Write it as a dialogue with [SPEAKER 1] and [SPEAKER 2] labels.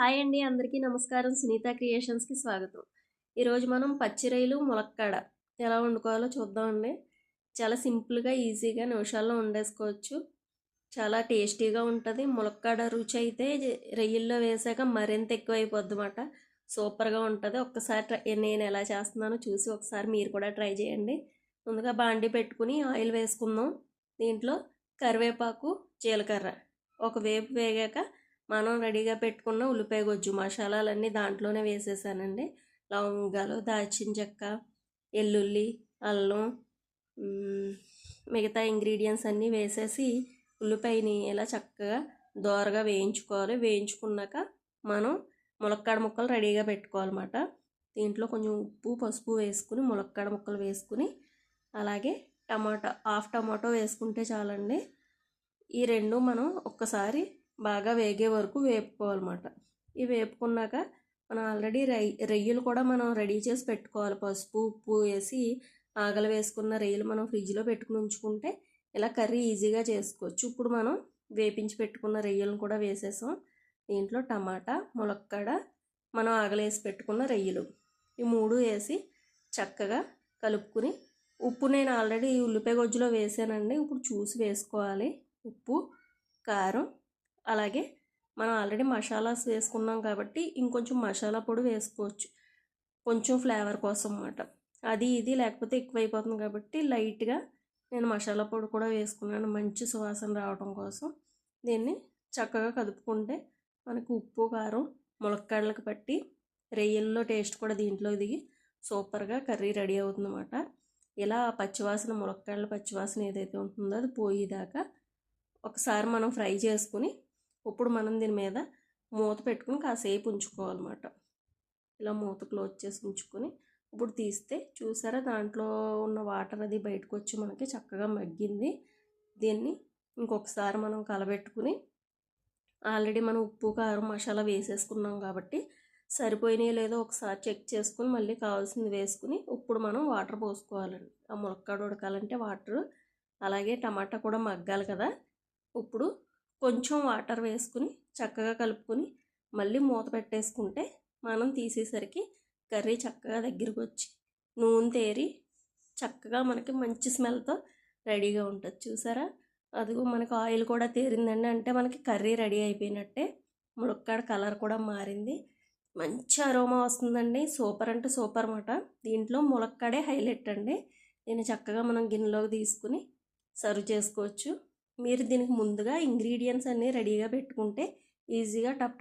[SPEAKER 1] Hi అండి, అందరికీ నమస్కారం. సునీత క్రియేషన్స్కి స్వాగతం. ఈరోజు మనం పచ్చి రొయ్యలు ములక్కాడ ఎలా వండుకోవాలో చూద్దామండి. చాలా సింపుల్గా ఈజీగా నిమిషాల్లో వండేసుకోవచ్చు. చాలా టేస్టీగా ఉంటుంది. ములక్కాడ రుచి అయితే రొయ్యల్లో వేసాక మరింత ఎక్కువ అయిపోద్ది అన్నమాట. సూపర్గా ఉంటుంది. ఒక్కసారి నేను ఎలా చేస్తున్నానో చూసి ఒకసారి మీరు కూడా ట్రై చేయండి. ముందుగా బాండి పెట్టుకుని ఆయిల్ వేసుకుందాం. దీంట్లో కరివేపాకు, జీలకర్ర ఒక వేపు వేగాక మనం రెడీగా పెట్టుకున్న ఉల్లిపాయ గొజ్జు మసాలాలన్నీ దాంట్లోనే వేసేసానండి. లవంగాలు, దాల్చిన చెక్క, వెల్లుల్లి, అల్లం, మిగతా ఇంగ్రీడియంట్స్ అన్నీ వేసేసి ఉల్లిపాయని ఇలా చక్కగా దోరగా వేయించుకోవాలి. వేయించుకున్నాక మనం ములక్కాడ ముక్కలు రెడీగా పెట్టుకోవాలన్నమాట. దీంట్లో కొంచెం ఉప్పు, పసుపు వేసుకుని ములక్కాడ ముక్కలు వేసుకుని అలాగే హాఫ్ టమాటో వేసుకుంటే చాలండి. ఈ రెండు మనం ఒక్కసారి బాగా వేగే వరకు వేపుకోవాలన్నమాట. ఇవి వేపుకున్నాక మనం ఆల్రెడీ రొయ్యలు కూడా మనం రెడీ చేసి పెట్టుకోవాలి. పసుపు, ఉప్పు వేసి ఆగలు వేసుకున్న రొయ్యలు మనం ఫ్రిడ్జ్లో పెట్టుకుని ఉంచుకుంటే ఇలా కర్రీ ఈజీగా చేసుకోవచ్చు. ఇప్పుడు మనం వేపించి పెట్టుకున్న రొయ్యలను కూడా వేసేసాం. దీంట్లో టమాటా, ములక్కాడ, మనం ఆగలేసి పెట్టుకున్న రొయ్యలు ఈ మూడు వేసి చక్కగా కలుపుకుని ఉప్పు నేను ఆల్రెడీ ఉల్లిపాయ గొజ్జులో వేసానండి. ఇప్పుడు చూసి వేసుకోవాలి. ఉప్పు, కారం, అలాగే మనం ఆల్రెడీ మసాలాస్ వేసుకున్నాం కాబట్టి ఇంకొంచెం మసాలా పొడి వేసుకోవచ్చు, కొంచెం ఫ్లేవర్ కోసం అన్నమాట. అది ఇది లేకపోతే ఎక్కువైపోతుంది కాబట్టి లైట్గా నేను మసాలా పొడి కూడా వేసుకున్నాను, మంచి సువాసన రావడం కోసం. దీన్ని చక్కగా కలుపుకుంటే మనకు ఉప్పు, కారం ములక్కాడలకు పట్టి రొయ్యల్లో టేస్ట్ కూడా దీంట్లో దిగి సూపర్గా కర్రీ రెడీ అవుతుందన్నమాట. ఇలా పచ్చివాసన, ములక్కాడల పచ్చివాసన ఏదైతే ఉంటుందో అది పోయేదాకా ఒకసారి మనం ఫ్రై చేసుకుని ఇప్పుడు మనం దీని మీద మూత పెట్టుకుని కాసేపు ఉంచుకోవాలన్నమాట. ఇలా మూత క్లోజ్ చేసి ఉంచుకొని ఇప్పుడు తీస్తే చూసారా దాంట్లో ఉన్న వాటర్ అది బయటకు వచ్చి మనకి చక్కగా మగ్గింది. దీన్ని ఇంకొకసారి మనం కలబెట్టుకుని ఆల్రెడీ మనం ఉప్పు, కారం, మసాలా వేసేసుకున్నాం కాబట్టి సరిపోయినాయో లేదో ఒకసారి చెక్ చేసుకుని మళ్ళీ కావాల్సింది వేసుకుని ఇప్పుడు మనం వాటర్ పోసుకోవాలండి. ఆ ములక్కాడ ఉడకాలంటే వాటర్, అలాగే టమాటా కూడా మగ్గాలి కదా. ఇప్పుడు కొంచెం వాటర్ వేసుకుని చక్కగా కలుపుకొని మళ్ళీ మూత పెట్టేసుకుంటే మనం తీసేసరికి కర్రీ చక్కగా దగ్గరికి వచ్చి నూనె తేరి చక్కగా మనకి మంచి స్మెల్తో రెడీగా ఉంటుంది. చూసారా, అదిగో మనకి ఆయిల్ కూడా తేరిందండి, అంటే మనకి కర్రీ రెడీ అయిపోయినట్టే. ములక్కాడ కలర్ కూడా మారింది, మంచి అరోమా వస్తుందండి. సూపర్ అంటే సూపర్ అన్నమాట. దీంట్లో ములక్కాడే హైలైట్ అండి. దీన్ని చక్కగా మనం గిన్నెలోకి తీసుకుని సర్వ్ చేసుకోవచ్చు. మీరు దీనికి ముందుగా ఇంగ్రీడియంట్స్ అన్నీ రెడీగా పెట్టుకుంటే ఈజీగా టప్